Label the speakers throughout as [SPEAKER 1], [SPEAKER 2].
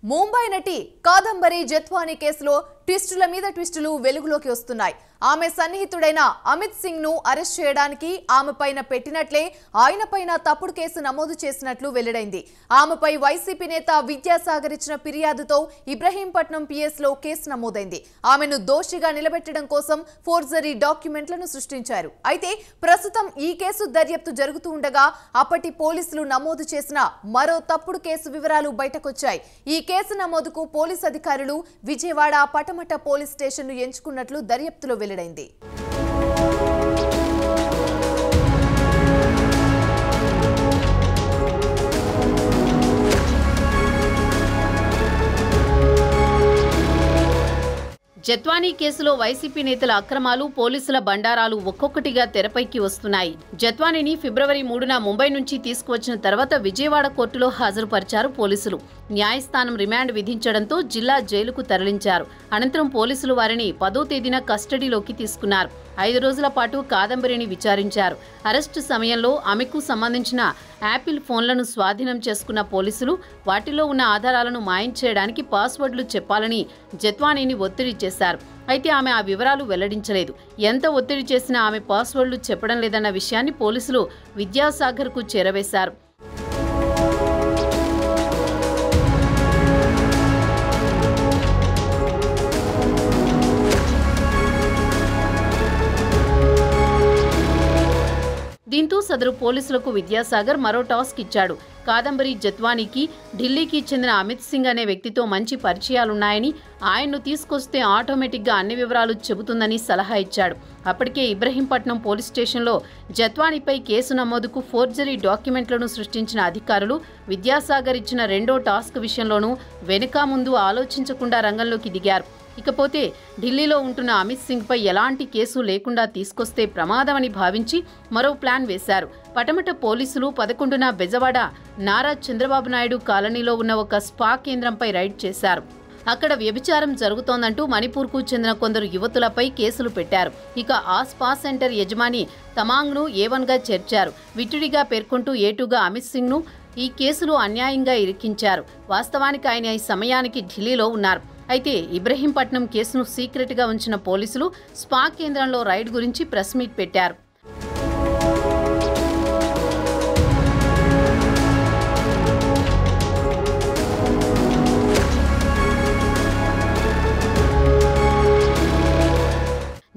[SPEAKER 1] ముంబై నటి కాదంబరి జత్వానీ కేసులో ట్విస్టుల మీద ట్విస్టులు వెలుగులోకి వస్తున్నాయి. ఆమె సన్నిహితుడైన అమిత్ సింగ్ ను అరెస్ట్ చేయడానికి ఆమెపైన పెట్టినట్లే ఆయనపైన తప్పుడు కేసు నమోదు చేసినట్లు వెల్లడైంది. ఆమెపై వైసీపీ నేత విద్యాసాగర్ ఇచ్చిన ఫిర్యాదుతో ఇబ్రహీంపట్నం పిఎస్ లో కేసు నమోదైంది. ఆమెను దోషిగా నిలబెట్టడం కోసం ఫోర్జరీ డాక్యుమెంట్లను సృష్టించారు. అయితే ప్రస్తుతం ఈ కేసు దర్యాప్తు జరుగుతూ ఉండగా అప్పటి పోలీసులు నమోదు చేసిన మరో తప్పుడు కేసు వివరాలు బయటకొచ్చాయి. ఈ కేసు నమోదుకు పోలీస్ అధికారులు విజయవాడ పటమట పోలీస్ స్టేషన్ ను ఎంచుకున్నట్లు దర్యాప్తులో వెల్లడైంది.
[SPEAKER 2] జత్వానీ కేసులో వైసీపీ నేతల అక్రమాలు, పోలీసుల బండారాలు ఒక్కొక్కటిగా తెరపైకి వస్తున్నాయి. జత్వానీని ఫిబ్రవరి 3న ముంబై నుంచి తీసుకువచ్చిన తర్వాత విజయవాడ కోర్టులో హాజరుపరిచారు పోలీసులు. న్యాయస్థానం రిమాండ్ విధించడంతో జిల్లా జైలుకు తరలించారు. అనంతరం పోలీసులు వారిని 10వ తేదీన కస్టడీలోకి తీసుకున్నారు. 5 రోజుల పాటు కాదంబరిని విచారించారు. అరెస్టు సమయంలో ఆమెకు సంబంధించిన యాపిల్ ఫోన్లను స్వాధీనం చేసుకున్న పోలీసులు వాటిలో ఉన్న ఆధారాలను మాయం చేయడానికి పాస్వర్డ్లు చెప్పాలని జత్వానీని ఒత్తిడి చేశారు. అయితే ఆమె ఆ వివరాలు వెల్లడించలేదు. ఎంత ఒత్తిడి చేసినా ఆమె పాస్వర్డ్లు చెప్పడం లేదన్న విషయాన్ని పోలీసులు విద్యాసాగర్కు చేరవేశారు. దీంతో సదరు పోలీసులకు విద్యాసాగర్ మరో టాస్క్ ఇచ్చాడు. కాదంబరి జత్వానీకి ఢిల్లీకి చెందిన అమిత్ సింగ్ అనే వ్యక్తితో మంచి పరిచయాలున్నాయని, ఆయన్ను తీసుకొస్తే ఆటోమేటిక్గా అన్ని వివరాలు చెబుతుందని సలహా ఇచ్చాడు. అప్పటికే ఇబ్రహీంపట్నం పోలీస్ స్టేషన్లో జత్వానీపై కేసు నమోదుకు ఫోర్జరీ డాక్యుమెంట్లను సృష్టించిన అధికారులు విద్యాసాగర్ ఇచ్చిన రెండో టాస్క్ విషయంలోనూ వెనుక ముందు ఆలోచించకుండా రంగంలోకి దిగారు. ఇకపోతే ఢిల్లీలో ఉంటున్న అమిత్ సింగ్ పై ఎలాంటి కేసు లేకుండా తీసుకొస్తే ప్రమాదమని భావించి మరో ప్లాన్ వేశారు. పటమట పోలీసులు 11న బెజవాడ నారా చంద్రబాబు నాయుడు కాలనీలో ఉన్న ఒక స్పా కేంద్రంపై రైడ్ చేశారు. అక్కడ వ్యభిచారం జరుగుతోందంటూ మణిపూర్కు చెందిన కొందరు యువతులపై కేసులు పెట్టారు. ఇక ఆ స్పా సెంటర్ యజమాని తమాంగ్ను A1గా చేర్చారు. విట్టుడిగా పేర్కొంటూ A2గా అమిత్ సింగ్ను ఈ కేసులో అన్యాయంగా ఇరికించారు. వాస్తవానికి ఆయన ఈ సమయానికి ఢిల్లీలో ఉన్నారు. అయితే ఇబ్రహీంపట్నం కేసును సీక్రెట్గా ఉంచిన పోలీసులు స్పా కేంద్రంలో రైడ్ గురించి ప్రెస్ మీట్ పెట్టారు.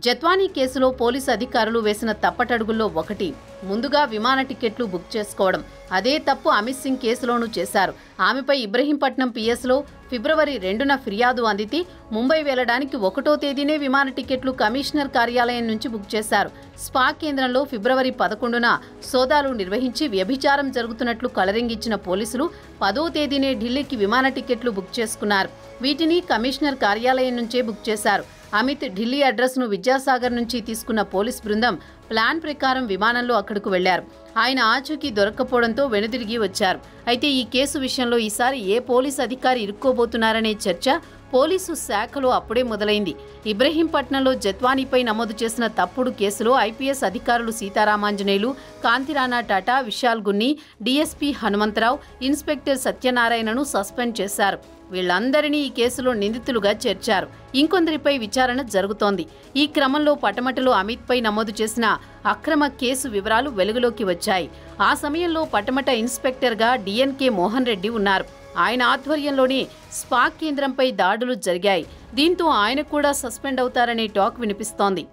[SPEAKER 2] జత్వానీ కేసులో పోలీసు అధికారులు వేసిన తప్పటడుగుల్లో ఒకటి ముందుగా విమాన టికెట్లు బుక్ చేసుకోవడం. అదే తప్పు అమిత్ సింగ్ కేసులోనూ చేశారు. ఆమెపై ఇబ్రహీంపట్నం పిఎస్లో ఫిబ్రవరి 2న ఫిర్యాదు అందితే ముంబై వెళ్లడానికి 1వ తేదీనే విమాన టికెట్లు కమిషనర్ కార్యాలయం నుంచి బుక్ చేశారు. స్పా కేంద్రంలో ఫిబ్రవరి 11న సోదాలు నిర్వహించి వ్యభిచారం జరుగుతున్నట్లు కలరింగిచ్చిన పోలీసులు 10వ తేదీనే ఢిల్లీకి విమాన టికెట్లు బుక్ చేసుకున్నారు. వీటిని కమిషనర్ కార్యాలయం నుంచే బుక్ చేశారు. అమిత్ ఢిల్లీ అడ్రస్ను విద్యాసాగర్ నుంచి తీసుకున్న పోలీస్ బృందం ప్లాన్ ప్రకారం విమానంలో అక్కడకు వెళ్లారు. ఆయన ఆచూకీ దొరక్కపోవడంతో వెనుదిరిగి వచ్చారు. అయితే ఈ కేసు విషయంలో ఈసారి ఏ పోలీస్ అధికారి ఇరుక్కోబోతున్నారనే చర్చ పోలీసు శాఖలో అప్పుడే మొదలైంది. ఇబ్రహీంపట్నంలో జత్వానీపై నమోదు చేసిన తప్పుడు కేసులో ఐపీఎస్ అధికారులు సీతారామాంజనేయులు, కాంతిరాణా టాటా, విశాల్ గున్ని, డీఎస్పీ హనుమంతరావు, ఇన్స్పెక్టర్ సత్యనారాయణను సస్పెండ్ చేశారు. వీళ్లందరినీ ఈ కేసులో నిందితులుగా చేర్చారు. ఇంకొందరిపై విచారణ జరుగుతోంది. ఈ క్రమంలో పటమటలో అమిత్పై నమోదు చేసిన అక్రమ కేసు వివరాలు వెలుగులోకి వచ్చాయి. ఆ సమయంలో పటమట ఇన్స్పెక్టర్గా డిఎన్కే మోహన్ రెడ్డి ఉన్నారు. ఆయన ఆధ్వర్యంలోనే స్పా కేంద్రంపై దాడులు జరిగాయి. దీంతో ఆయన కూడా సస్పెండ్ అవుతారనే టాక్ వినిపిస్తోంది.